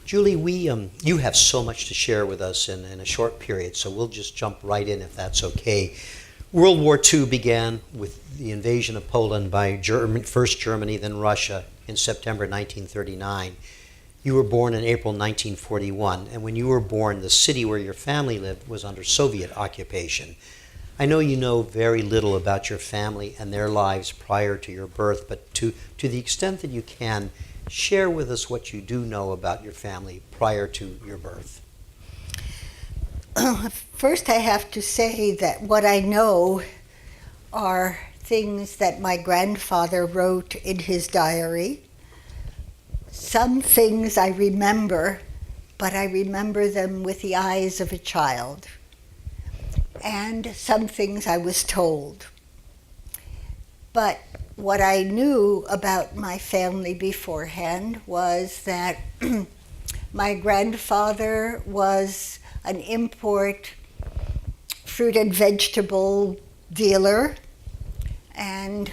Julie, you have so much to share with us in a short period, so we'll just jump right in if that's okay. World War II began with the invasion of Poland by first Germany, then Russia, in September 1939. You were born in April 1941, and when you were born, the city where your family lived was under Soviet occupation. I know you know very little about your family and their lives prior to your birth, but to the extent that you can, share with us what you do know about your family prior to your birth. First, I have to say that what I know are things that my grandfather wrote in his diary. Some things I remember, but I remember them with the eyes of a child. And some things I was told. But what I knew about my family beforehand was that my grandfather was an import fruit and vegetable dealer and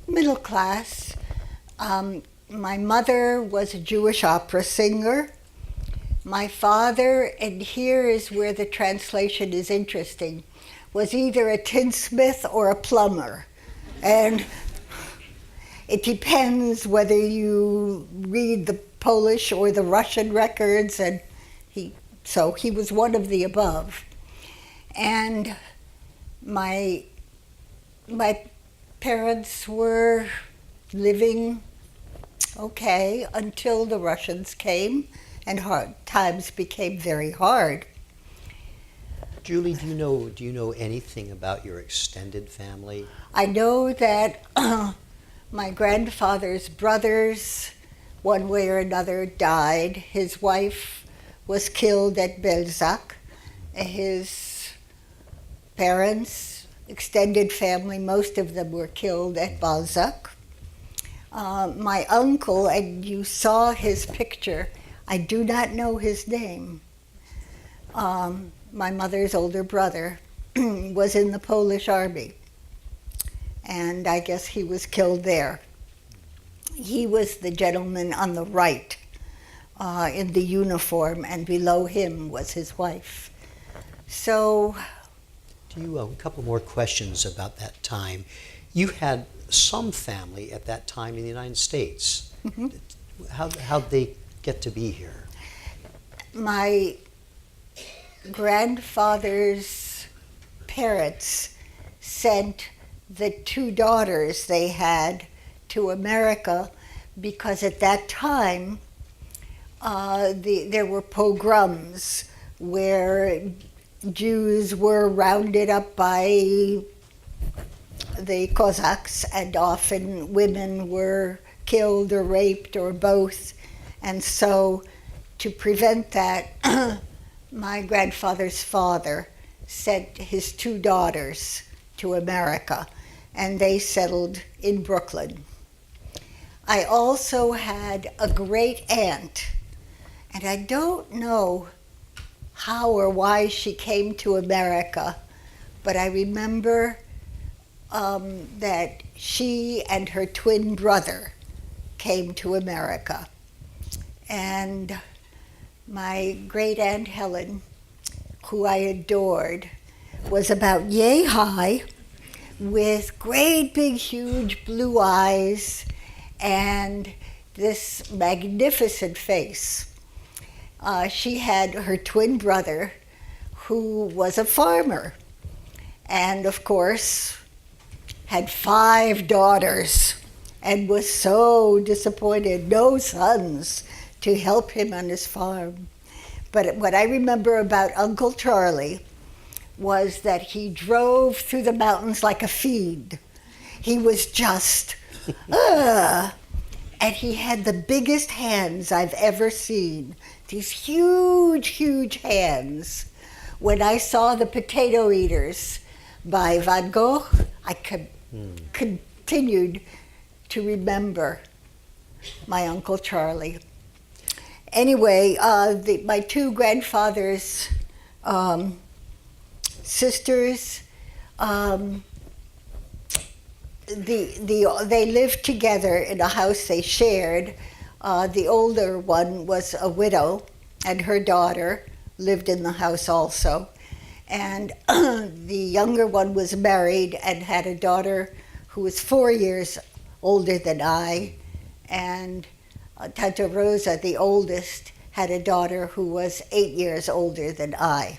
middle class. My mother was a Jewish opera singer. My father, and here is where the translation is interesting, was either a tinsmith or a plumber. And it depends whether you read the Polish or the Russian records, and he was one of the above. And my parents were living okay until the Russians came and hard times became very hard. Julie, do you know anything about your extended family? I know that my grandfather's brothers, one way or another, died. His wife was killed at Belzec. His parents, extended family, most of them were killed at Balzac. My uncle, and you saw his picture, I do not know his name. My mother's older brother was in the Polish army, and I guess he was killed there. He was the gentleman on the right in the uniform, and below him was his wife. So, A couple more questions about that time. You had some family at that time in the United States. Mm-hmm. How'd they get to be here? My grandfather's parents sent the two daughters they had to America because at that time there were pogroms where Jews were rounded up by the Cossacks, and often women were killed or raped or both. And so to prevent that, my grandfather's father sent his two daughters to America, and they settled in Brooklyn. I also had a great aunt, and I don't know how or why she came to America, but I remember that she and her twin brother came to America. And my great aunt Helen, who I adored, was about yay high with great big huge blue eyes and this magnificent face. She had her twin brother who was a farmer, and of course had 5 daughters and was so disappointed, no sons to help him on his farm. But what I remember about Uncle Charlie was that he drove through the mountains like a fiend. He was just, and he had the biggest hands I've ever seen. These huge, huge hands. When I saw The Potato Eaters by Van Gogh, I continued to remember my Uncle Charlie. Anyway, my two grandfathers' sisters, they lived together in a house they shared The older one was a widow, and her daughter lived in the house also. And the younger one was married and had a daughter who was 4 years older than I. And Tante Rosa, the oldest, had a daughter who was 8 years older than I.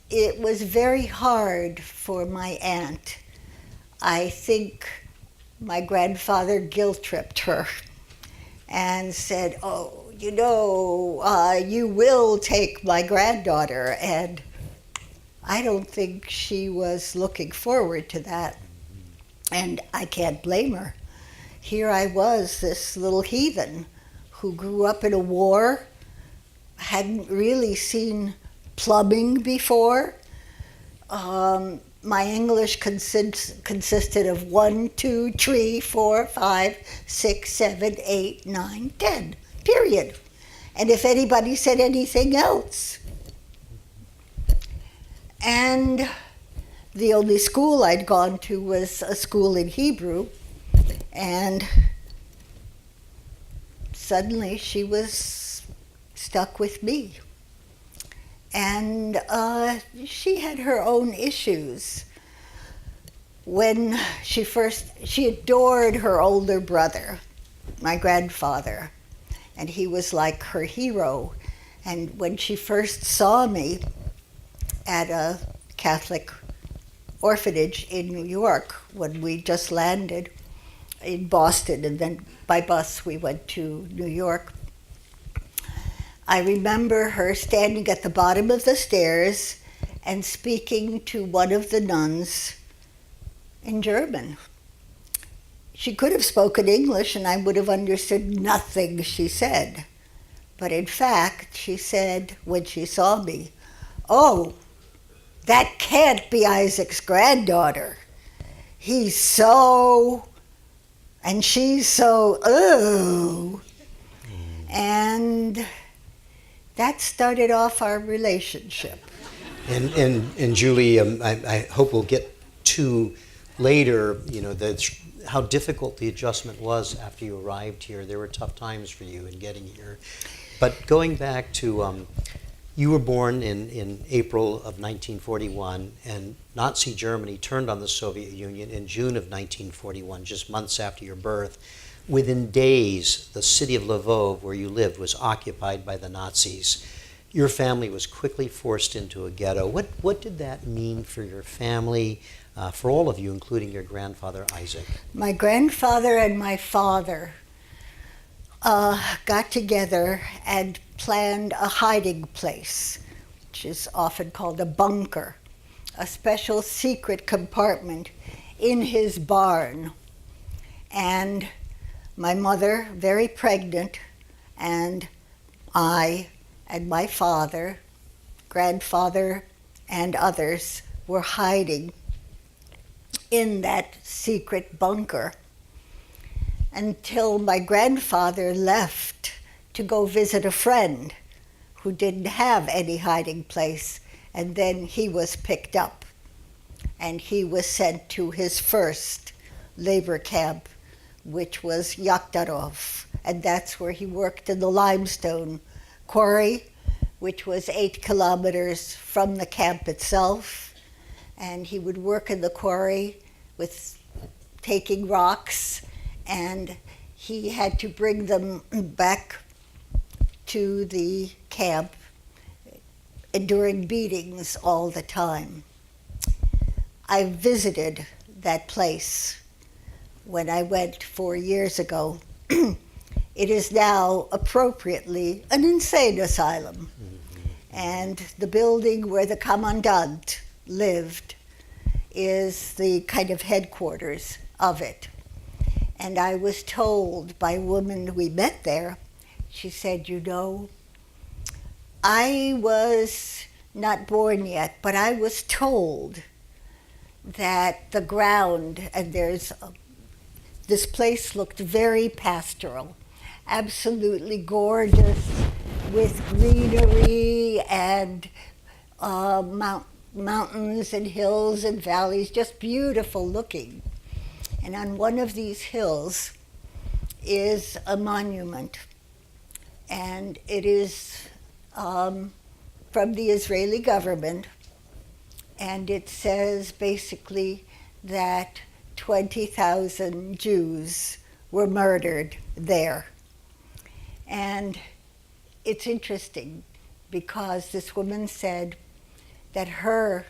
It was very hard for my aunt. I think my grandfather guilt-tripped her and said, "Oh, you know, you will take my granddaughter." And I don't think she was looking forward to that. And I can't blame her. Here I was, this little heathen who grew up in a war, hadn't really seen plumbing before. My English consisted of 1, 2, 3, 4, 5, 6, 7, 8, 9, 10, period. And if anybody said anything else. And the only school I'd gone to was a school in Hebrew, and suddenly she was stuck with me. And she had her own issues. When she adored her older brother, my grandfather, and he was like her hero. And when she first saw me at a Catholic orphanage in New York, when we just landed in Boston, and then by bus we went to New York, I remember her standing at the bottom of the stairs and speaking to one of the nuns in German. She could have spoken English and I would have understood nothing she said. But in fact, she said when she saw me, "Oh, that can't be Isaac's granddaughter. He's so, and she's so, oh." And that started off our relationship. And Julie, I hope we'll get to later, you know, how difficult the adjustment was after you arrived here. There were tough times for you in getting here. But going back to, you were born in April of 1941, and Nazi Germany turned on the Soviet Union in June of 1941, just months after your birth. Within days, the city of Lwów, where you lived, was occupied by the Nazis. Your family was quickly forced into a ghetto. What did that mean for your family, for all of you, including your grandfather, Isaac? My grandfather and my father got together and planned a hiding place, which is often called a bunker, a special secret compartment in his barn. And my mother, very pregnant, and I and my father, grandfather, and others were hiding in that secret bunker until my grandfather left to go visit a friend who didn't have any hiding place, and then he was picked up and he was sent to his first labor camp, which was Yaktarov, and that's where he worked in the limestone quarry, which was 8 kilometers from the camp itself. And he would work in the quarry with taking rocks, and he had to bring them back to the camp, enduring beatings all the time. I visited that place when I went 4 years ago. It is now appropriately an insane asylum. And the building where the commandant lived is the kind of headquarters of it. And I was told by a woman we met there, she said, "You know, I was not born yet, but I was told that the ground, and this place looked very pastoral, absolutely gorgeous, with greenery and mountains and hills and valleys, just beautiful looking. And on one of these hills is a monument, and it is from the Israeli government, and it says basically that 20,000 Jews were murdered there. And it's interesting because this woman said that her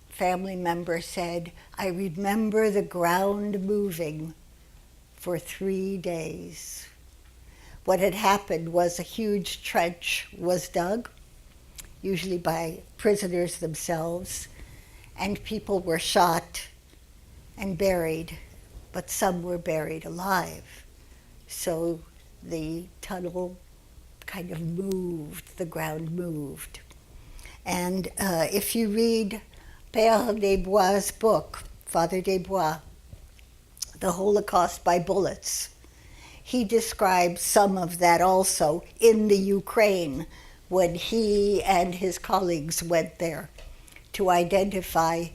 family member said, "I remember the ground moving for 3 days." What had happened was a huge trench was dug, usually by prisoners themselves, and people were shot and buried, but some were buried alive. So the tunnel kind of moved, the ground moved. And if you read Père Desbois' book, Father Desbois, The Holocaust by Bullets, he describes some of that also in the Ukraine when he and his colleagues went there to identify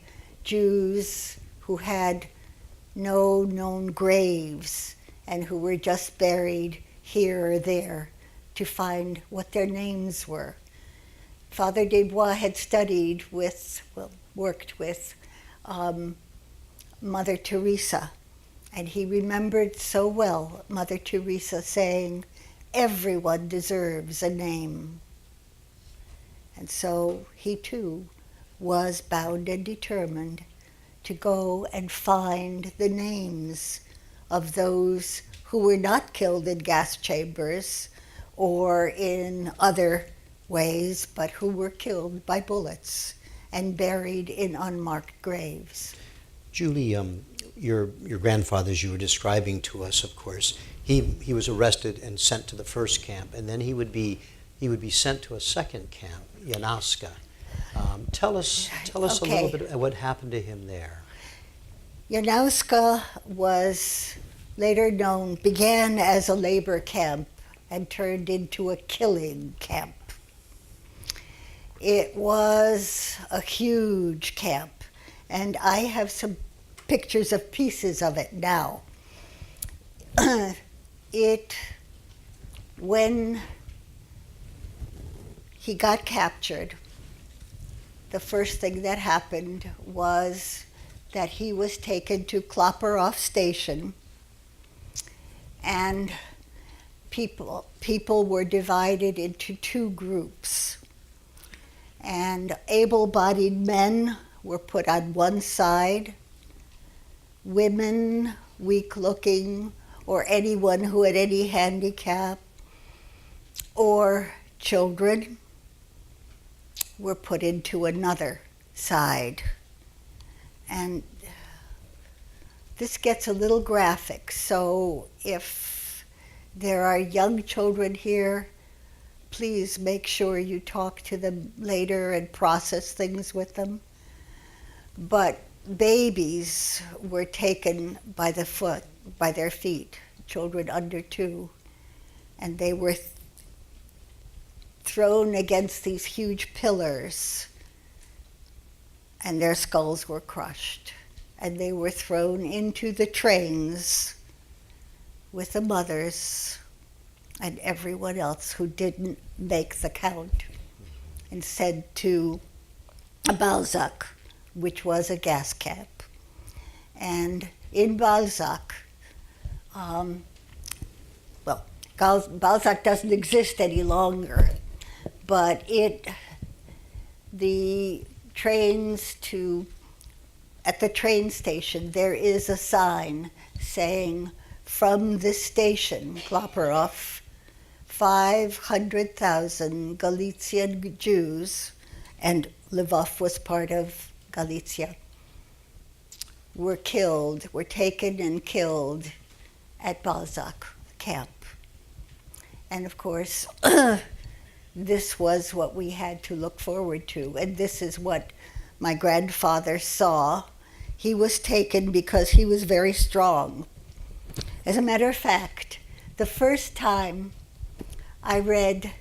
Jews who had no known graves and who were just buried here or there to find what their names were. Father Desbois had worked with Mother Teresa, and he remembered so well Mother Teresa saying, "Everyone deserves a name." And so he too was bound and determined to go and find the names of those who were not killed in gas chambers or in other ways, but who were killed by bullets and buried in unmarked graves. Julie, your grandfather, as you were describing to us, of course, he was arrested and sent to the first camp, and then he would be sent to a second camp, Yanaska. Tell us a little bit of what happened to him there. Janauska was began as a labor camp and turned into a killing camp. It was a huge camp, and I have some pictures of pieces of it now. When he got captured, the first thing that happened was that he was taken to Klopperhof station, and people were divided into two groups. And able-bodied men were put on one side, women, weak-looking, or anyone who had any handicap, or children were put into another side. And this gets a little graphic, so if there are young children here, please make sure you talk to them later and process things with them. But babies were taken by their feet, children under 2, and they were thrown against these huge pillars, and their skulls were crushed. And they were thrown into the trains with the mothers and everyone else who didn't make the count, and sent to Balzac, which was a gas camp. And in Balzac, Balzac doesn't exist any longer, but at the train station, there is a sign saying, "From this station, Klopperhof, 500,000 Galician Jews," and Lwów was part of Galicia, were taken and killed at Balzac camp. And of course, this was what we had to look forward to, and this is what my grandfather saw. He was taken because he was very strong. As a matter of fact, the first time I read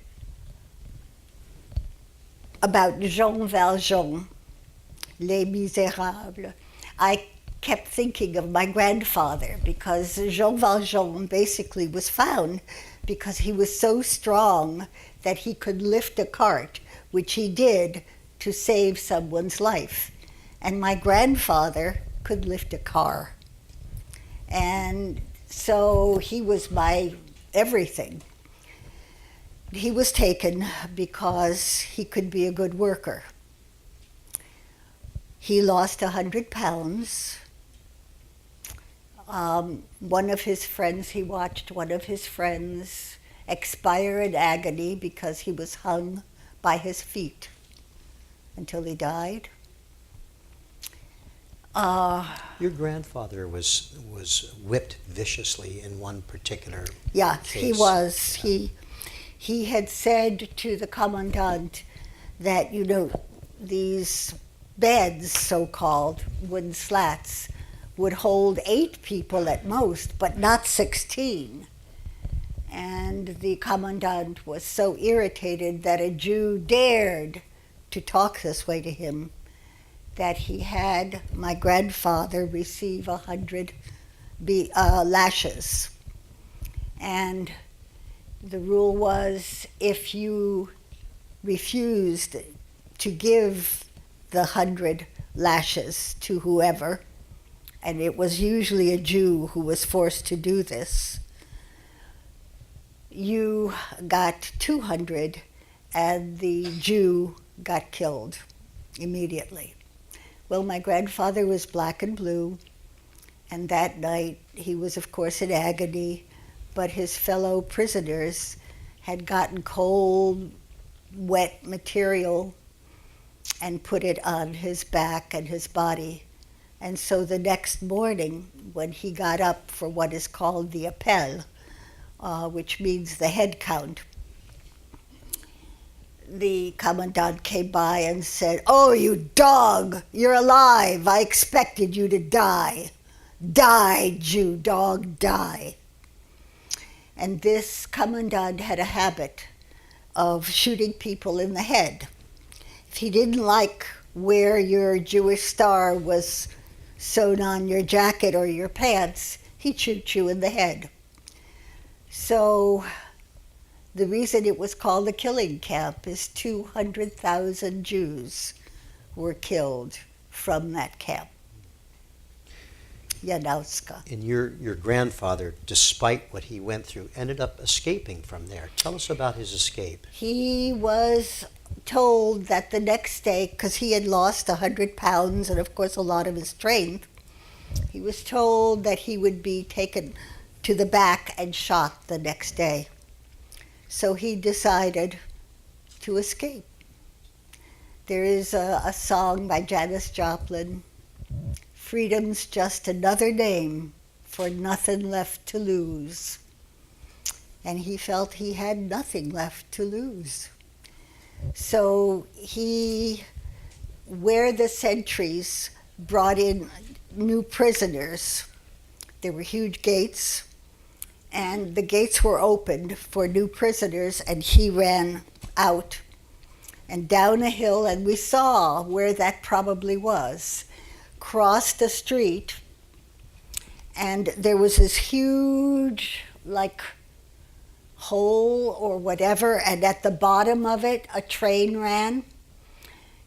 about Jean Valjean, Les Misérables, I kept thinking of my grandfather, because Jean Valjean basically was found because he was so strong that he could lift a cart, which he did to save someone's life. And my grandfather could lift a car. And so he was my everything. He was taken because he could be a good worker. He lost 100 pounds. One of his friends, he watched one of his friends expire in agony because he was hung by his feet until he died. Your grandfather was whipped viciously in one particular Yeah, case. he was. He had said to the commandant that, you know, these beds, so-called, wooden slats, would hold 8 people at most, but not 16. And the commandant was so irritated that a Jew dared to talk this way to him that he had my grandfather receive 100 lashes. And the rule was, if you refused to give the 100 lashes to whoever, and it was usually a Jew who was forced to do this, you got 200 and the Jew got killed immediately. Well, my grandfather was black and blue, and that night he was, of course, in agony, but his fellow prisoners had gotten cold, wet material and put it on his back and his body. And so the next morning, when he got up for what is called the appel, which means the head count, the commandant came by and said, "Oh, you dog, you're alive. I expected you to die. Die, Jew dog, die." And this commandant had a habit of shooting people in the head. If he didn't like where your Jewish star was sewn on your jacket or your pants, he'd shoot you in the head. So the reason it was called the killing camp is 200,000 Jews were killed from that camp. Janowska. And your grandfather, despite what he went through, ended up escaping from there. Tell us about his escape. He was told that the next day, because he had lost 100 pounds and of course a lot of his strength, he was told that he would be taken to the back and shot the next day. So he decided to escape. There is a song by Janis Joplin, "Freedom's just another name for nothing left to lose." And he felt he had nothing left to lose. So where the sentries brought in new prisoners, there were huge gates, and the gates were opened for new prisoners, and he ran out and down a hill, and we saw where that probably was, crossed a street, and there was this huge, like, hole or whatever, and at the bottom of it, a train ran,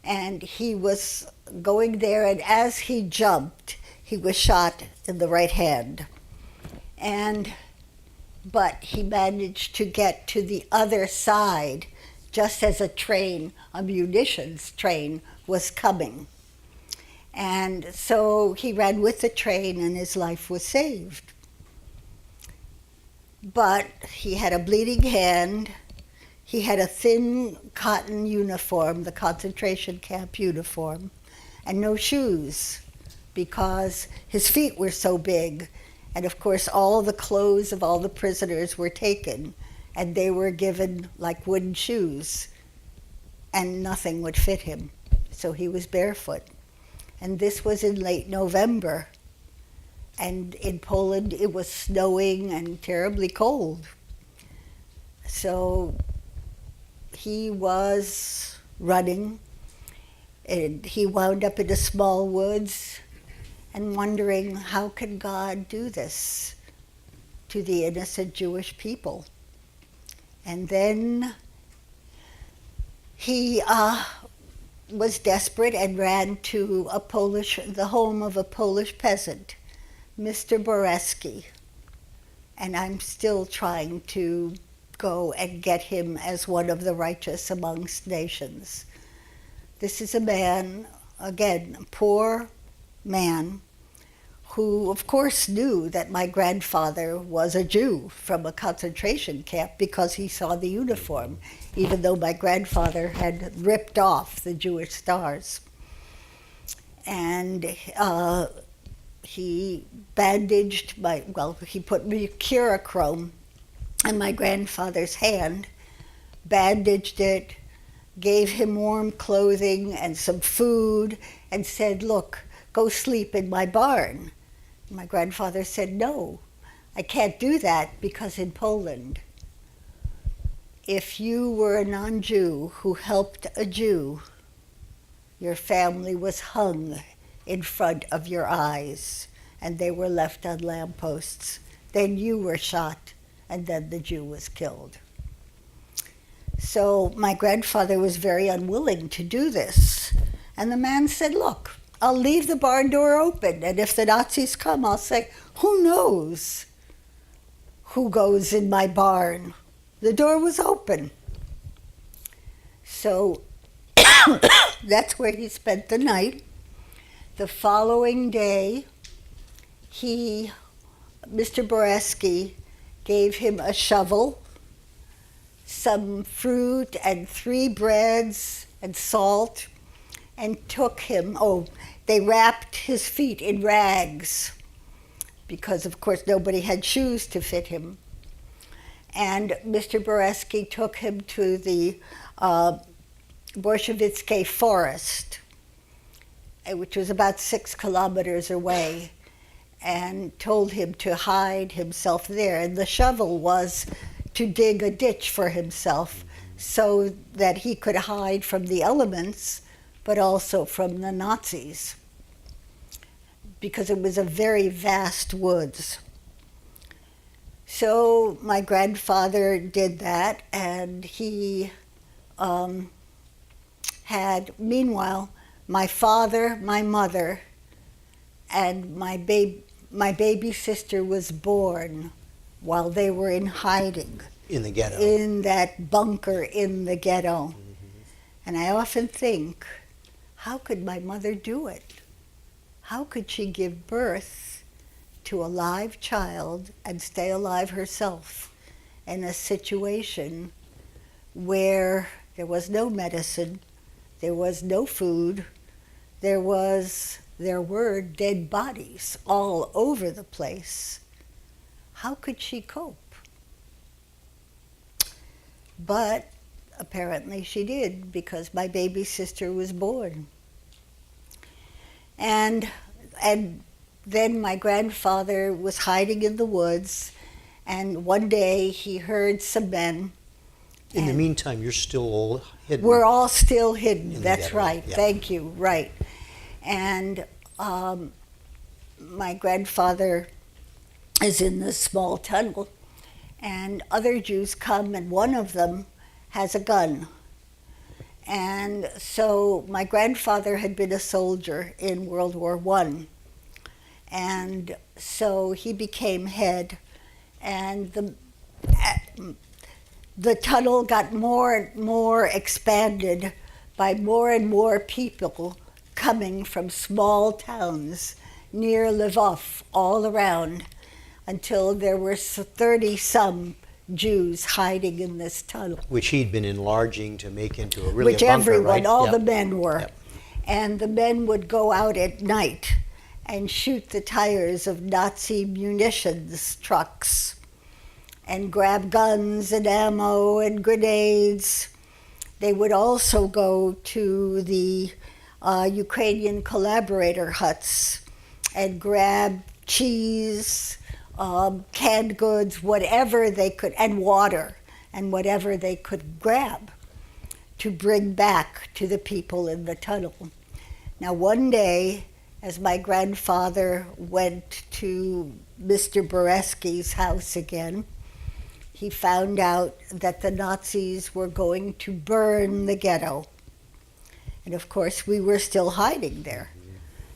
and he was going there, and as he jumped, he was shot in the right hand. But he managed to get to the other side just as a munitions train was coming. And so he ran with the train and his life was saved. But he had a bleeding hand, he had a thin cotton uniform, the concentration camp uniform, and no shoes because his feet were so big. And of course all the clothes of all the prisoners were taken and they were given like wooden shoes and nothing would fit him. So he was barefoot. And this was in late November. And in Poland it was snowing and terribly cold. So he was running and he wound up in a small woods. and wondering, how can God do this to the innocent Jewish people? And then he was desperate and ran to the home of a Polish peasant, Mr. Boreski. And I'm still trying to go and get him as one of the righteous amongst nations. This is a man, again, a poor man, who of course knew that my grandfather was a Jew from a concentration camp because he saw the uniform, even though my grandfather had ripped off the Jewish stars. And he bandaged he put mercurochrome on my grandfather's hand, bandaged it, gave him warm clothing and some food, and said, "Look, go sleep in my barn." My grandfather said, "No, I can't do that, because in Poland, if you were a non-Jew who helped a Jew, your family was hung in front of your eyes, and they were left on lampposts. Then you were shot, and then the Jew was killed." So my grandfather was very unwilling to do this. And the man said, "Look, I'll leave the barn door open, and if the Nazis come, I'll say, 'Who knows who goes in my barn?' The door was open." So that's where he spent the night. The following day, Mr. Boreski gave him a shovel, some fruit, and 3 breads and salt, and took him. They wrapped his feet in rags because, of course, nobody had shoes to fit him. And Mr. Boreski took him to the Bolshevitsky forest, which was about 6 kilometers away, and told him to hide himself there. And the shovel was to dig a ditch for himself so that he could hide from the elements, but also from the Nazis, because it was a very vast woods. So my grandfather did that, and he meanwhile, my father, my mother, and my baby sister was born while they were in hiding. In the ghetto. In that bunker in the ghetto. Mm-hmm. And I often think, how could my mother do it? How could she give birth to a live child and stay alive herself in a situation where there was no medicine, there was no food, there were dead bodies all over the place? How could she cope? But apparently she did, because my baby sister was born. And then my grandfather was hiding in the woods, and one day he heard some men. In the meantime, you're still all hidden. We're all still hidden, that's ghetto. right, Yeah. Thank you, right. And my grandfather is in this small tunnel, and other Jews come, and one of them has a gun. And so my grandfather had been a soldier in World War I. And so he became head, and the tunnel got more and more expanded by more and more people coming from small towns near Lwów all around, until there were 30-some Jews hiding in this tunnel. Which he'd been enlarging to make into a really Which a bunker, everyone, right? all Yep. the men were. Yep. And the men would go out at night and shoot the tires of Nazi munitions trucks and grab guns and ammo and grenades. They would also go to the Ukrainian collaborator huts and grab cheese, canned goods, whatever they could, and water, and whatever they could grab to bring back to the people in the tunnel. Now one day as my grandfather went to Mr. Boresky's house again, he found out that the Nazis were going to burn the ghetto. And of course, we were still hiding there.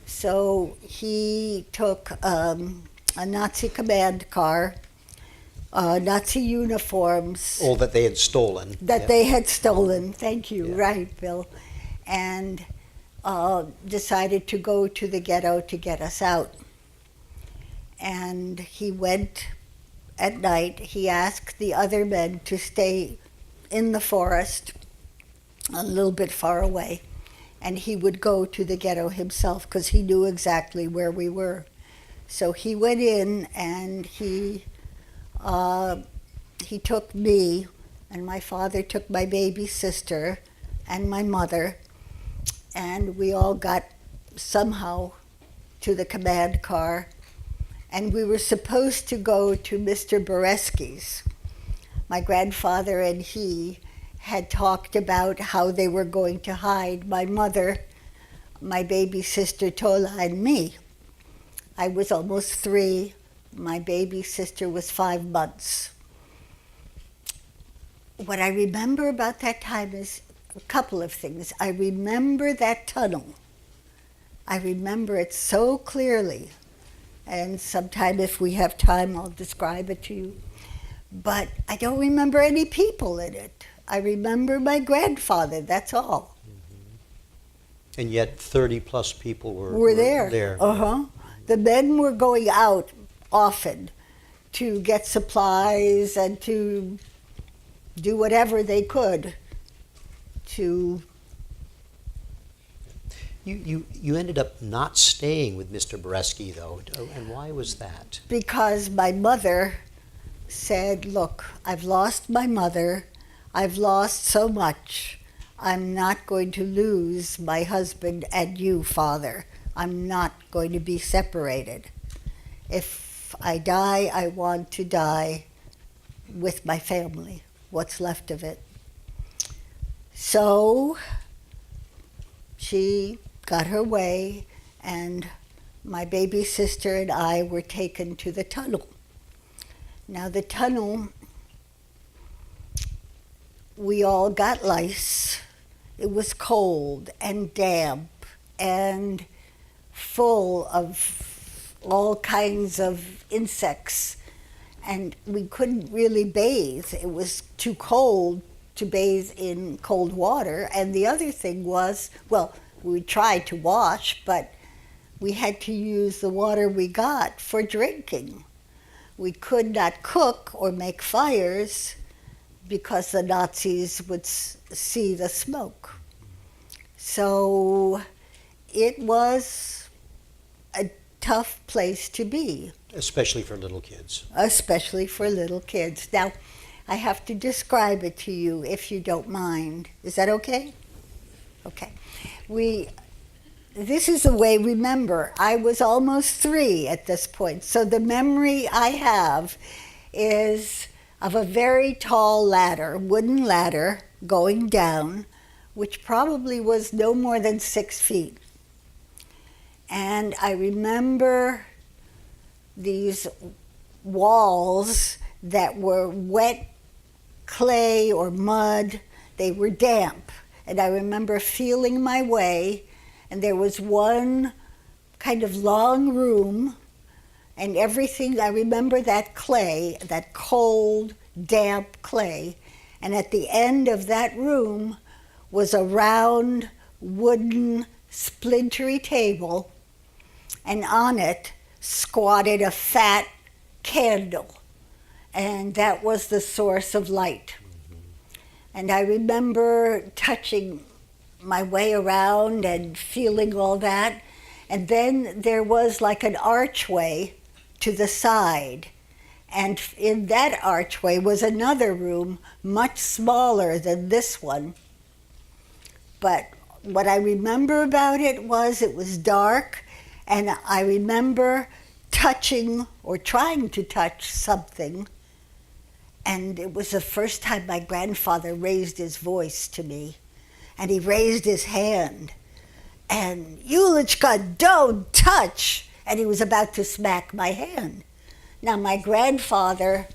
So he took a Nazi command car, Nazi uniforms. All that they had stolen. That they had stolen. Thank you. Yeah. Right, Bill. And decided to go to the ghetto to get us out. And he went at night. He asked the other men to stay in the forest a little bit far away. And he would go to the ghetto himself because he knew exactly where we were. So he went in and he took me, and my father took my baby sister and my mother, and we all got somehow to the command car, and we were supposed to go to Mr. Boresky's. My grandfather and he had talked about how they were going to hide my mother, my baby sister Tola, and me. I was almost 3. My baby sister was 5 months. What I remember about that time is a couple of things. I remember that tunnel. I remember it so clearly. And sometime if we have time, I'll describe it to you. But I don't remember any people in it. I remember my grandfather, that's all. Mm-hmm. And yet 30 plus people were there. Uh-huh. The men were going out often to get supplies and to do whatever they could to... You ended up not staying with Mr. Boresky, though, and why was that? Because my mother said, look, I've lost my mother, I've lost so much, I'm not going to lose my husband and you, Father. I'm not going to be separated. If I die, I want to die with my family, what's left of it. So she got her way, and my baby sister and I were taken to the tunnel. Now the tunnel, we all got lice. It was cold and damp and full of all kinds of insects, and we couldn't really bathe. It was too cold to bathe in cold water, and the other thing was, well, we tried to wash, but we had to use the water we got for drinking. We could not cook or make fires because the Nazis would see the smoke. So it was a tough place to be. Especially for little kids. Especially for little kids. Now, I have to describe it to you if you don't mind. Is that okay? Okay. This is the way, remember, I was almost 3 at this point. So the memory I have is of a very tall ladder, wooden ladder, going down, which probably was no more than 6 feet. And I remember these walls that were wet clay or mud. They were damp. And I remember feeling my way, and there was one kind of long room, and everything, I remember that clay, that cold, damp clay, and at the end of that room was a round, wooden, splintery table, and on it squatted a fat candle, and that was the source of light. And I remember touching my way around and feeling all that. And then there was like an archway to the side. And in that archway was another room, much smaller than this one. But what I remember about it was dark, and I remember touching or trying to touch something. And it was the first time my grandfather raised his voice to me, and he raised his hand, and Yulichka, don't touch. And he was about to smack my hand. Now, my grandfather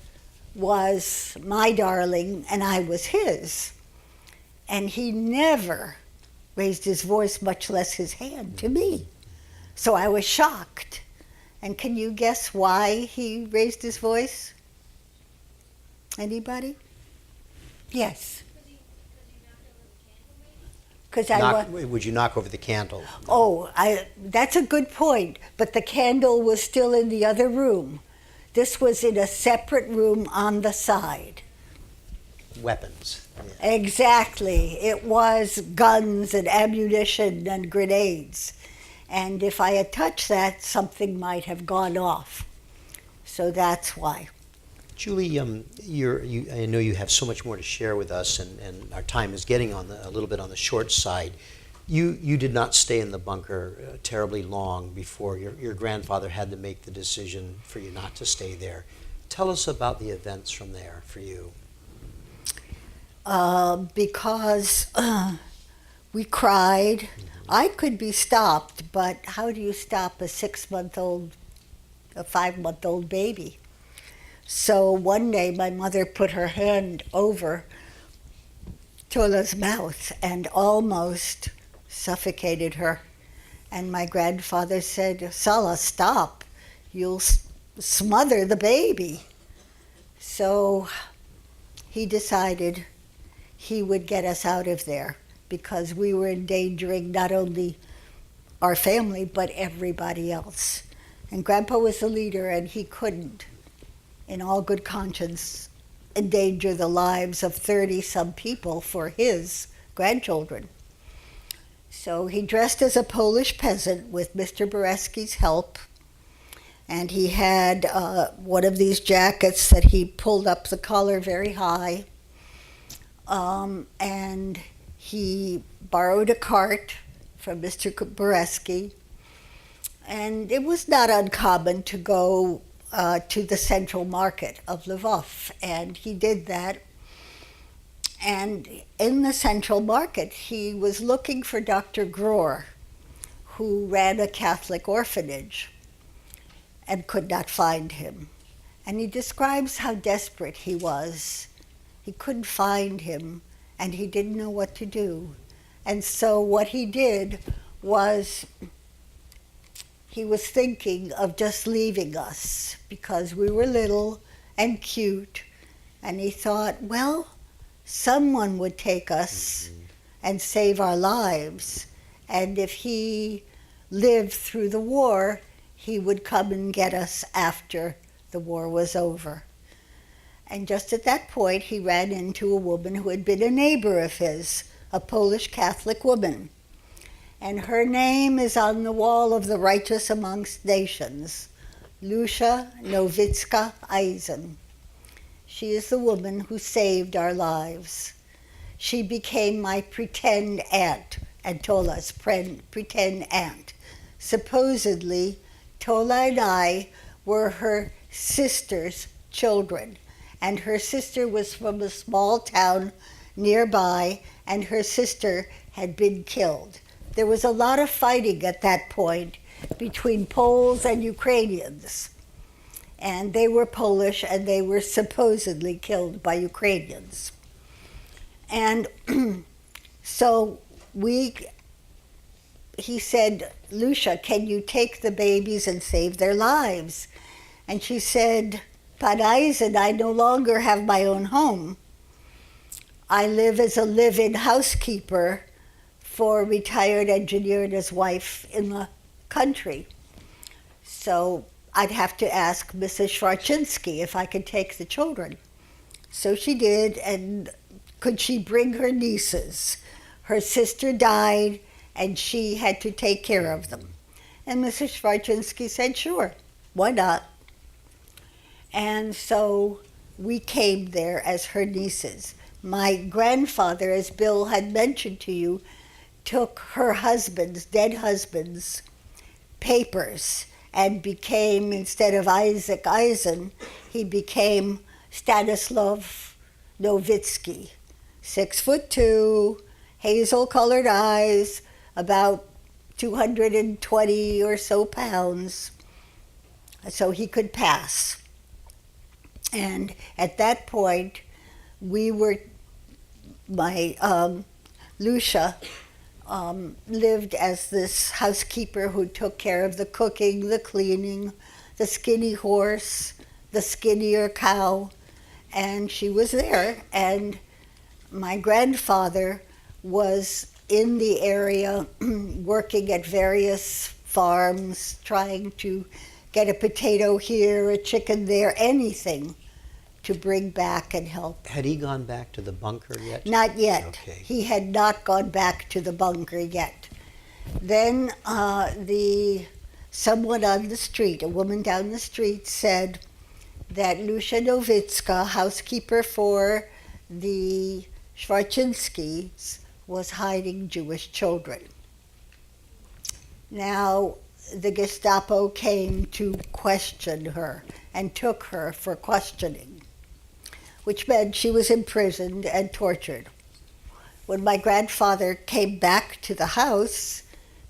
was my darling, and I was his. And he never raised his voice, much less his hand, to me. So I was shocked. And can you guess why he raised his voice? Anybody? Yes. Because Would you knock over the candle? Oh, that's a good point. But the candle was still in the other room. This was in a separate room on the side. Weapons. Yeah. Exactly. It was guns and ammunition and grenades. And if I had touched that, something might have gone off. So that's why. Julie, I know you have so much more to share with us, and our time is getting a little bit on the short side. You did not stay in the bunker terribly long before your grandfather had to make the decision for you not to stay there. Tell us about the events from there for you. Because we cried. I could be stopped, but how do you stop a 5-month-old baby? So one day my mother put her hand over Tola's mouth and almost suffocated her. And my grandfather said, Sala, stop. You'll smother the baby. So he decided he would get us out of there because we were endangering not only our family but everybody else. And Grandpa was the leader, and he couldn't, in all good conscience, endanger the lives of 30-some people for his grandchildren. So he dressed as a Polish peasant with Mr. Boreski's help, and he had one of these jackets that he pulled up the collar very high, and he borrowed a cart from Mr. Boreski, and it was not uncommon to go to the central market of Lwów, and he did that. And in the central market, he was looking for Dr. Grohr, who ran a Catholic orphanage, and could not find him. And he describes how desperate he was. He couldn't find him, and he didn't know what to do. And so what he did was he was thinking of just leaving us because we were little and cute, and he thought, well, someone would take us and save our lives, and if he lived through the war, he would come and get us after the war was over. And just at that point, he ran into a woman who had been a neighbor of his, a Polish Catholic woman. And her name is on the wall of the Righteous Amongst Nations, Lucia Nowicka Eisen. She is the woman who saved our lives. She became my pretend aunt and Tola's pretend aunt. Supposedly, Tola and I were her sister's children, and her sister was from a small town nearby, and her sister had been killed. There was a lot of fighting at that point between Poles and Ukrainians, and they were Polish, and they were supposedly killed by Ukrainians. And so he said, Lucia, can you take the babies and save their lives? And she said, Pan Eisen, I no longer have my own home. I live as a live-in housekeeper for a retired engineer and his wife in the country. So I'd have to ask Mrs. Schwarczynski if I could take the children. So she did, and could she bring her nieces? Her sister died, and she had to take care of them. And Mrs. Schwarczynski said, sure, why not? And so we came there as her nieces. My grandfather, as Bill had mentioned to you, took her husband's, dead husband's, papers and became, instead of Isaac Eisen, he became Stanislav Nowicki. 6'2", hazel-colored eyes, about 220 or so pounds, so he could pass. And at that point, Lucia lived as this housekeeper who took care of the cooking, the cleaning, the skinny horse, the skinnier cow, and she was there. And my grandfather was in the area working at various farms, trying to get a potato here, a chicken there, anything to bring back and help. Had he gone back to the bunker yet? Not yet. Okay. He had not gone back to the bunker yet. Then someone on the street, a woman down the street, said that Lucia Nowicka, housekeeper for the Schwarczynskis, was hiding Jewish children. Now, the Gestapo came to question her and took her for questioning, which meant she was imprisoned and tortured. When my grandfather came back to the house,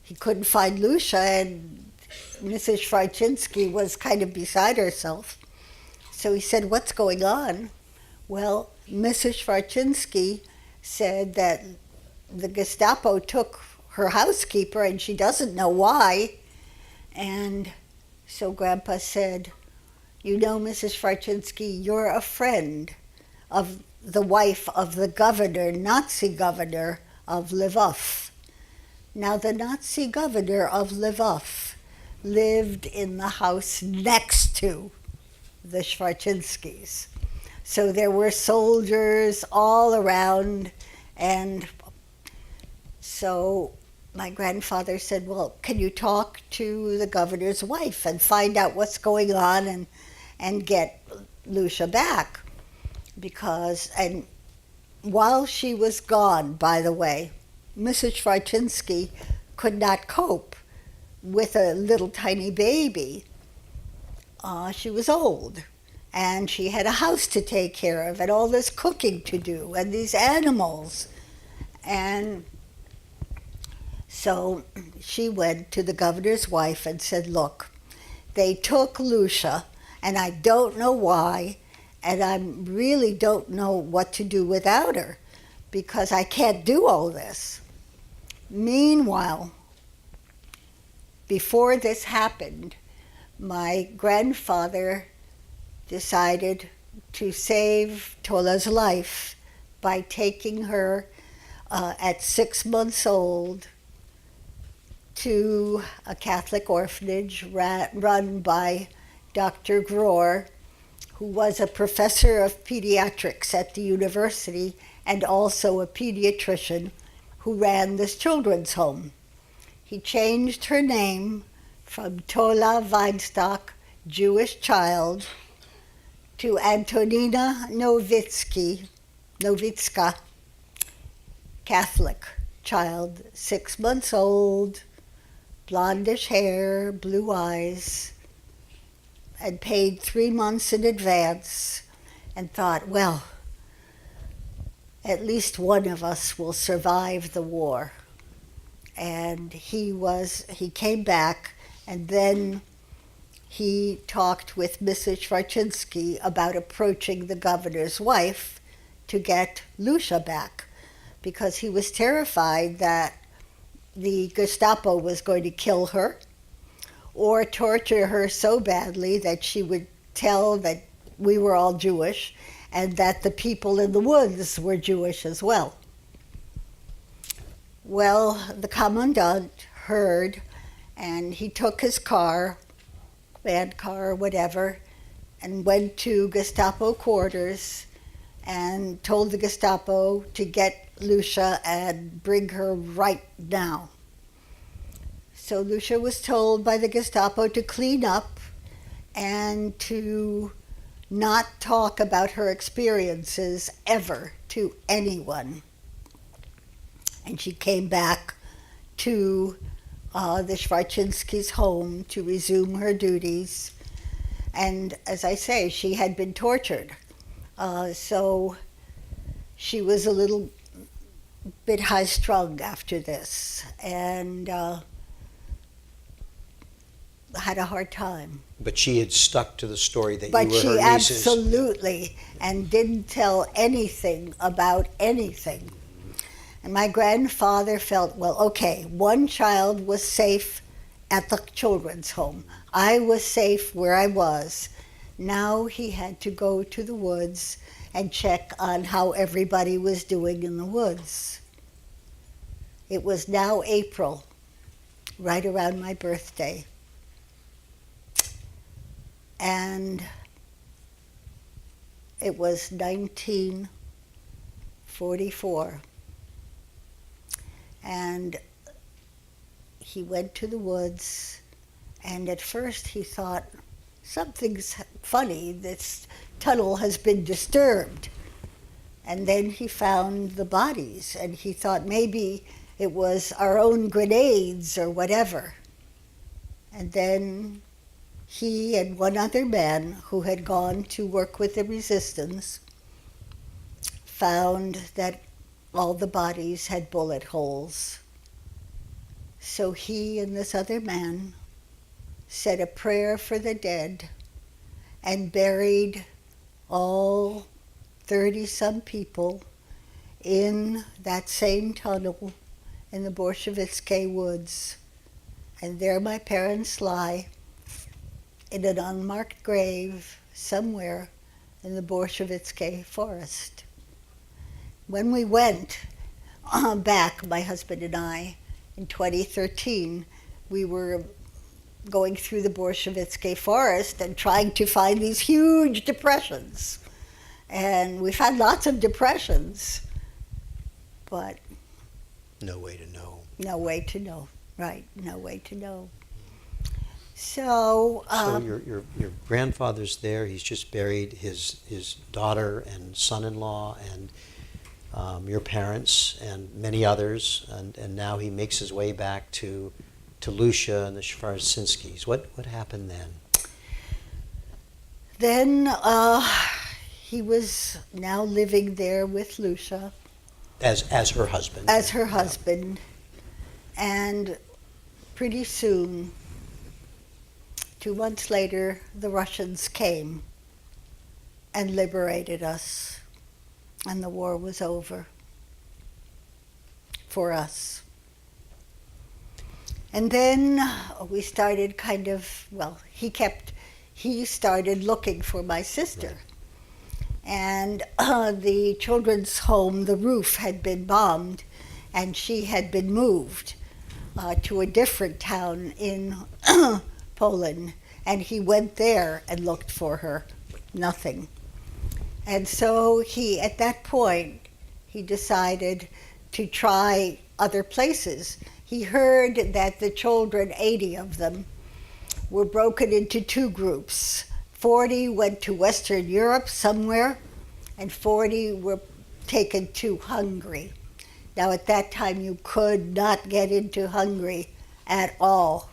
he couldn't find Lucia, and Mrs. Schwarczynski was kind of beside herself. So he said, "What's going on?" Well, Mrs. Schwarczynski said that the Gestapo took her housekeeper and she doesn't know why. And so Grandpa said, "You know, Mrs. Schwarczynski, you're a friend of the wife of the governor, Nazi governor of Lwów." Now, the Nazi governor of Lwów lived in the house next to the Schwarczynskis. So there were soldiers all around, and so my grandfather said, "Well, can you talk to the governor's wife and find out what's going on and get Lucia back?" And while she was gone, by the way, Mrs. Schwarczynski could not cope with a little tiny baby. She was old, and she had a house to take care of, and all this cooking to do, and these animals. And so she went to the governor's wife and said, "Look, they took Lucia, and I don't know why, and I really don't know what to do without her, because I can't do all this." Meanwhile, before this happened, my grandfather decided to save Tola's life by taking her at 6 months old to a Catholic orphanage run by Dr. Grohr, who was a professor of pediatrics at the university and also a pediatrician who ran this children's home. He changed her name from Tola Weinstock, Jewish child, to Antonina Nowicka, Catholic child, 6 months old, blondish hair, blue eyes, and paid 3 months in advance, and thought, well, at least one of us will survive the war. And he came back, and then he talked with Mrs. Schwarczynski about approaching the governor's wife to get Lucia back, because he was terrified that the Gestapo was going to kill her or torture her so badly that she would tell that we were all Jewish and that the people in the woods were Jewish as well. Well, the commandant heard, and he took his car, band car, whatever, and went to Gestapo quarters and told the Gestapo to get Lucia and bring her right now. So Lucia was told by the Gestapo to clean up and to not talk about her experiences ever to anyone. And she came back to the Schwarczynskis' home to resume her duties. And as I say, she had been tortured. So she was a little bit high-strung after this. And had a hard time. But she had stuck to the story that But you were she her nieces. absolutely, and didn't tell anything about anything. And my grandfather felt, well, okay, one child was safe at the children's home. I was safe where I was. Now he had to go to the woods and check on how everybody was doing in the woods. It was now April, right around my birthday. And it was 1944. And he went to the woods, and at first he thought, something's funny, this tunnel has been disturbed. And then he found the bodies, and he thought maybe it was our own grenades or whatever. And then he and one other man who had gone to work with the resistance found that all the bodies had bullet holes. So he and this other man said a prayer for the dead and buried all 30-some people in that same tunnel in the Bolshevitsky woods. And there my parents lie in an unmarked grave somewhere in the Bolshevitsky forest. When we went back, my husband and I, in 2013, we were going through the Bolshevitsky forest and trying to find these huge depressions. And we found lots of depressions, but No way to know. no way to know. Right, no way to know. So, So your grandfather's there. He's just buried his daughter and son-in-law and your parents and many others, and now he makes his way back to Lucia and the Szwarczynskis. What happened then? Then he was now living there with Lucia. As her husband. As her husband. And pretty soon, 2 months later, the Russians came and liberated us. And the war was over for us. And then we started he started looking for my sister. And the children's home, the roof had been bombed, and she had been moved to a different town in Poland. And he went there and looked for her. Nothing. And so at that point, he decided to try other places. He heard that the children, 80 of them, were broken into 2 groups. 40 went to Western Europe somewhere, and 40 were taken to Hungary. Now, at that time, you could not get into Hungary at all.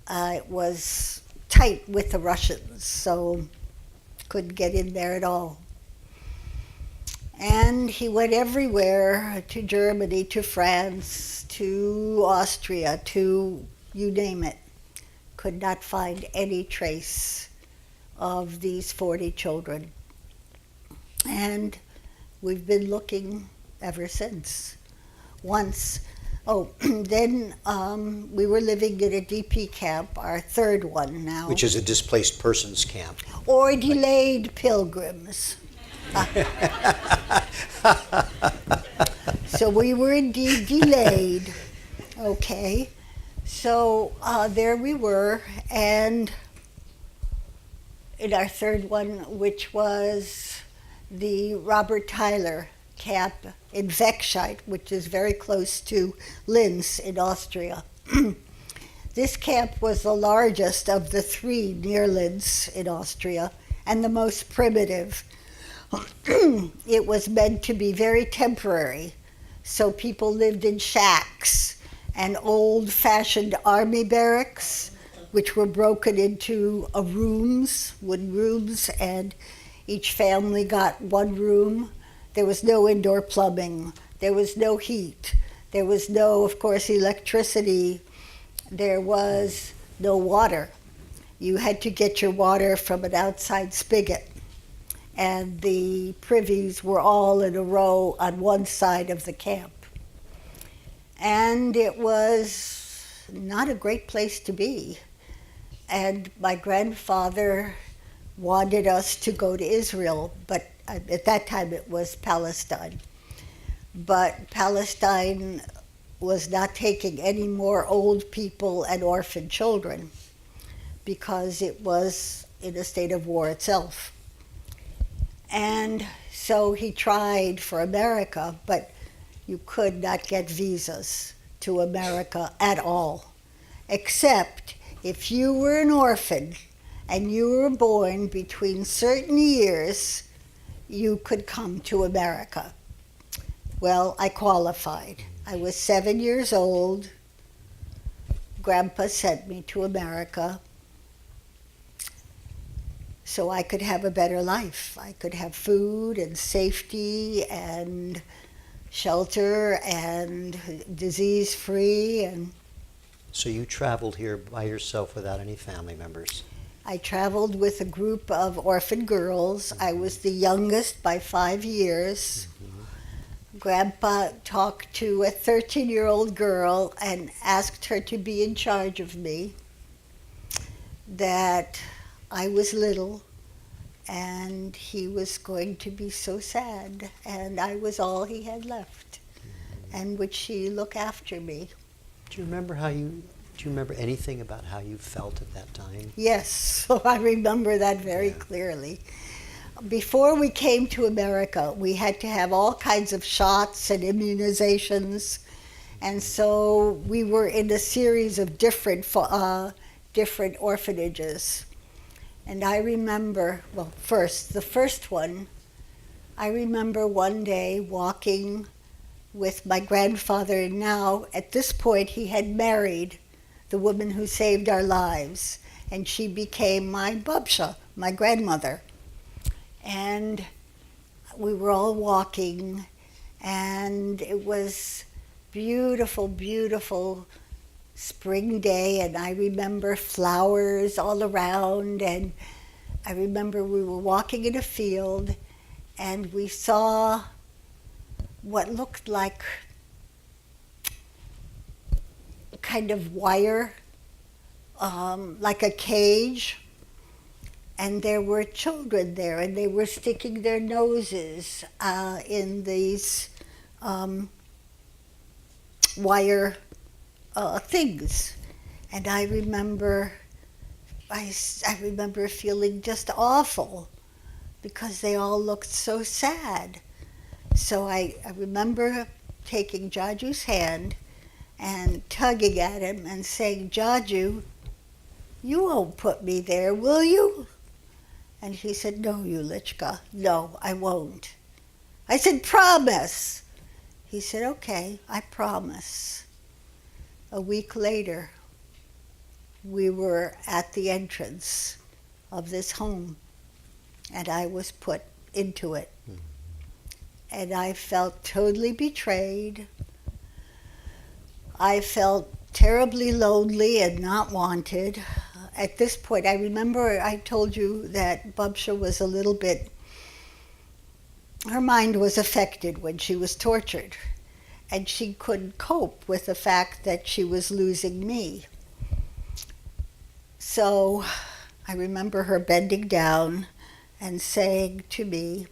It was tight with the Russians, so couldn't get in there at all. And he went everywhere, to Germany, to France, to Austria, to you name it. Could not find any trace of these 40 children. And we've been looking ever since. Then we were living in a DP camp, our 3rd one now. Which is a displaced persons camp. Or delayed pilgrims. So we were indeed delayed. Okay. So there we were, and in our 3rd one, which was the Robert Tyler camp in Wechscheid, which is very close to Linz in Austria. This camp was the largest of the 3 near Linz in Austria, and the most primitive. It was meant to be very temporary, so people lived in shacks and old-fashioned army barracks, which were broken into rooms, wooden rooms, and each family got 1 room. There was no indoor plumbing. There was no heat. There was no, of course, electricity. There was no water. You had to get your water from an outside spigot. And the privies were all in a row on one side of the camp. And it was not a great place to be. And my grandfather wanted us to go to Israel, but at that time it was Palestine. But Palestine was not taking any more old people and orphan children because it was in a state of war itself. And so he tried for America, but you could not get visas to America at all, except if you were an orphan and you were born between certain years, you could come to America. Well, I qualified. I was 7 years old. Grandpa sent me to America so I could have a better life. I could have food and safety and shelter and disease-free. And So you traveled here by yourself without any family members? I traveled with a group of orphan girls. I was the youngest by 5 years. Grandpa talked to a 13-year-old girl and asked her to be in charge of me, that I was little and he was going to be so sad, and I was all he had left, and would she look after me? Do you remember anything about how you felt at that time? Yes, so I remember that very clearly. Before we came to America, we had to have all kinds of shots and immunizations, and so we were in a series of different orphanages. And I remember, the first one, I remember one day walking with my grandfather, and now, at this point, he had married the woman who saved our lives, and she became my babsha, my grandmother. And we were all walking, and it was beautiful, beautiful spring day, and I remember flowers all around, and I remember we were walking in a field, and we saw what looked like kind of wire, like a cage, and there were children there, and they were sticking their noses in these wire things. And I remember feeling just awful because they all looked so sad. So I remember taking Jaju's hand and tugging at him and saying, "Jaju, you won't put me there, will you?" And he said, "No, Yulichka, no, I won't." I said, "Promise." He said, "Okay, I promise." A week later, we were at the entrance of this home, and I was put into it. And I felt totally betrayed. I felt terribly lonely and not wanted. At this point, I remember I told you that Babsha was a little bit, her mind was affected when she was tortured, and she couldn't cope with the fact that she was losing me. So I remember her bending down and saying to me,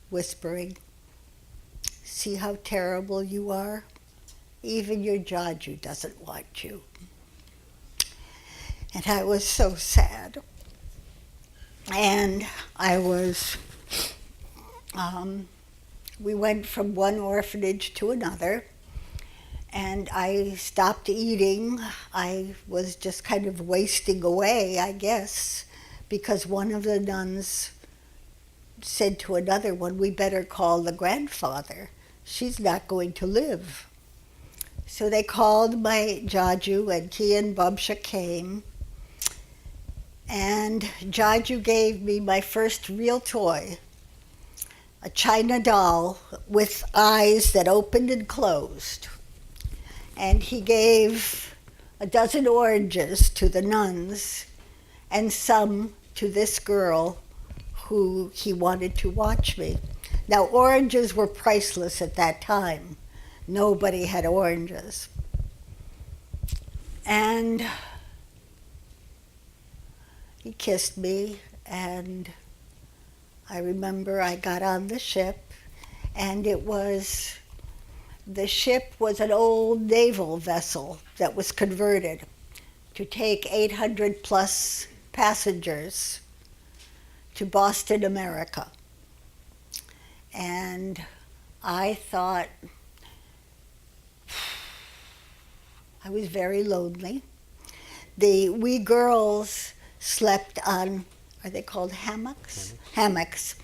whispering, "See how terrible you are? Even your Jaju doesn't want you." And I was so sad. And I was, we went from one orphanage to another, and I stopped eating. I was just kind of wasting away, I guess, because one of the nuns said to another one, "We better call the grandfather. She's not going to live." So they called my Jaju, and he and Babsha came. And Jaju gave me my first real toy, a China doll with eyes that opened and closed. And he gave a dozen oranges to the nuns and some to this girl who he wanted to watch me. Now, oranges were priceless at that time. Nobody had oranges. And he kissed me, and I remember I got on the ship, and the ship was an old naval vessel that was converted to take 800 plus passengers to Boston, America. And I thought, I was very lonely. We girls slept on, are they called hammocks? Hammocks.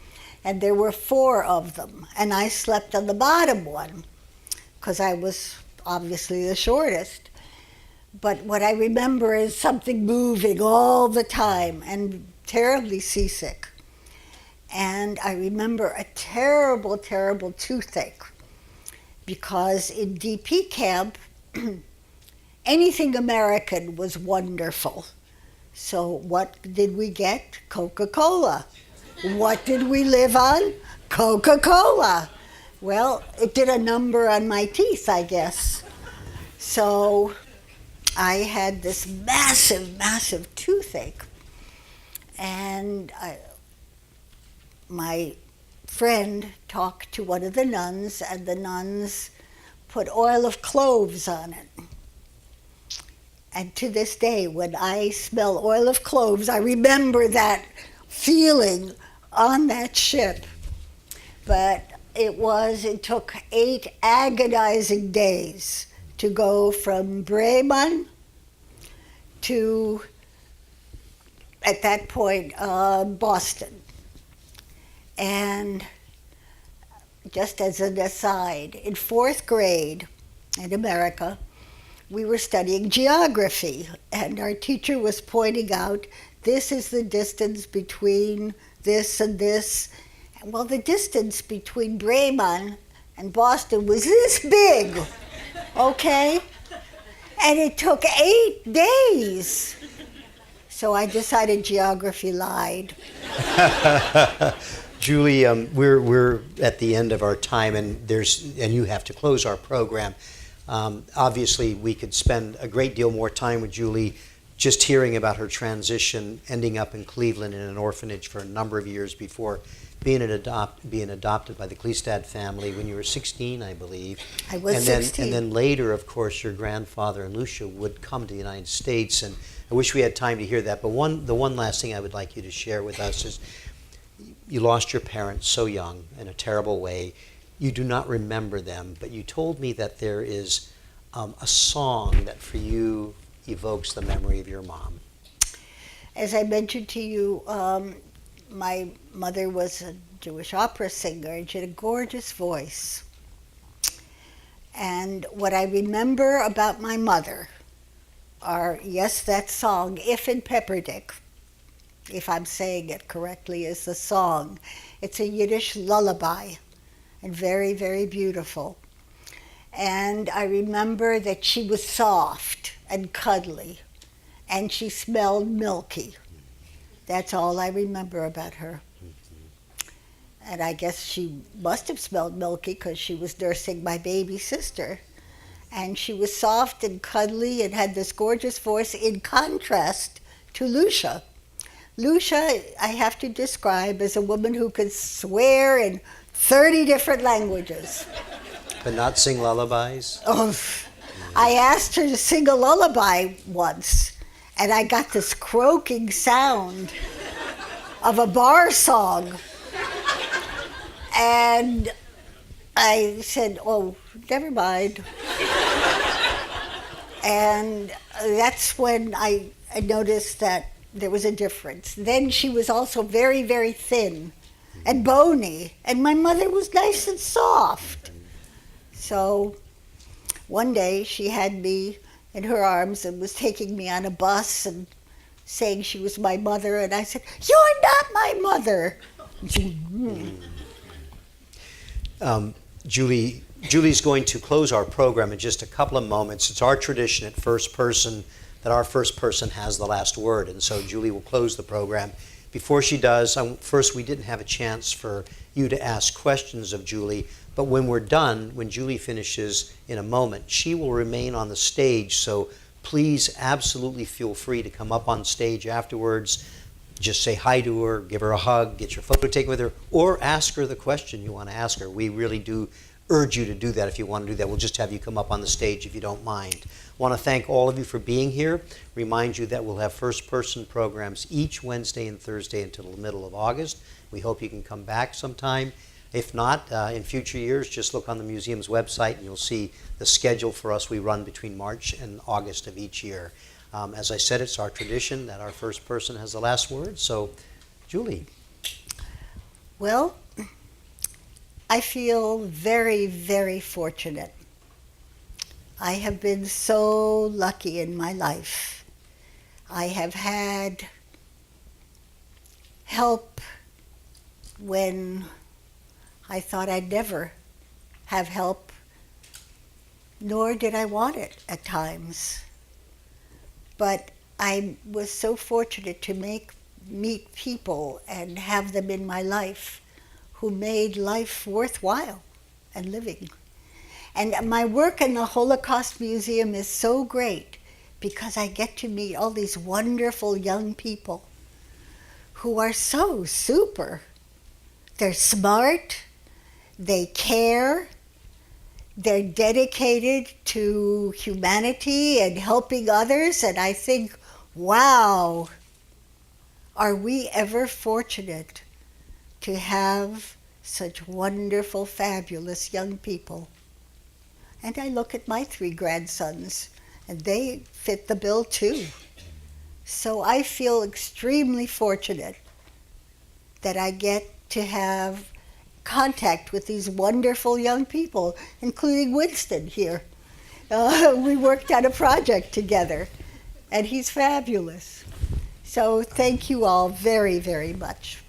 And there were 4 of them. And I slept on the bottom one because I was obviously the shortest. But what I remember is something moving all the time and terribly seasick. And I remember a terrible, terrible toothache because in DP camp, anything American was wonderful. So what did we get? Coca-Cola. What did we live on? Coca-Cola. Well, it did a number on my teeth, I guess. So I had this massive, massive toothache. And my friend talked to one of the nuns, and the nuns put oil of cloves on it. And to this day, when I smell oil of cloves, I remember that feeling on that ship. But it took 8 agonizing days to go from Bremen to, at that point, Boston. And just as an aside, in 4th grade in America, we were studying geography, and our teacher was pointing out, this is the distance between this and this. Well, the distance between Bremen and Boston was this big, okay? And it took 8 days. So I decided geography lied. Julie, we're at the end of our time, and you have to close our program. Obviously, we could spend a great deal more time with Julie just hearing about her transition, ending up in Cleveland in an orphanage for a number of years before being adopted by the Klestad family when you were 16, I believe. I was 16. And then later, of course, your grandfather and Lucia would come to the United States, and I wish we had time to hear that. But the one last thing I would like you to share with us is you lost your parents so young in a terrible way. You do not remember them, but you told me that there is a song that for you evokes the memory of your mom. As I mentioned to you, my mother was a Jewish opera singer, and she had a gorgeous voice. And what I remember about my mother are, yes, that song, If in Pepperdick, if I'm saying it correctly, is the song. It's a Yiddish lullaby, and very, very beautiful. And I remember that she was soft and cuddly, and she smelled milky. That's all I remember about her. And I guess she must have smelled milky because she was nursing my baby sister. And she was soft and cuddly and had this gorgeous voice in contrast to Lucia. Lucia, I have to describe as a woman who could swear in 30 different languages. But not sing lullabies? Oh, I asked her to sing a lullaby once, and I got this croaking sound of a bar song. And I said, oh, never mind. And that's when I noticed that there was a difference. Then she was also very, very thin and bony, and my mother was nice and soft. So one day she had me in her arms and was taking me on a bus and saying she was my mother, and I said, "You're not my mother." Julie, Julie's going to close our program in just a couple of moments. It's our tradition at First Person that our first person has the last word, and so Julie will close the program. Before she does, first, we didn't have a chance for you to ask questions of Julie, but when we're done, when Julie finishes in a moment, she will remain on the stage, so please absolutely feel free to come up on stage afterwards. Just say hi to her, give her a hug, get your photo taken with her, or ask her the question you want to ask her. We really do urge you to do that if you want to do that. We'll just have you come up on the stage if you don't mind. I want to thank all of you for being here. Remind you that we'll have first-person programs each Wednesday and Thursday until the middle of August. We hope you can come back sometime. If not, in future years, just look on the museum's website and you'll see the schedule for us. We run between March and August of each year. As I said, it's our tradition that our first person has the last word. So, Julie. Well, I feel very, very fortunate. I have been so lucky in my life. I have had help when I thought I'd never have help, nor did I want it at times. But I was so fortunate to meet people and have them in my life who made life worthwhile and living. And my work in the Holocaust Museum is so great because I get to meet all these wonderful young people who are so super. They're smart, they care, they're dedicated to humanity and helping others, and I think, wow, are we ever fortunate to have such wonderful, fabulous young people. And I look at my 3 grandsons, and they fit the bill too. So I feel extremely fortunate that I get to have contact with these wonderful young people, including Winston here. We worked on a project together, and he's fabulous. So thank you all very, very much.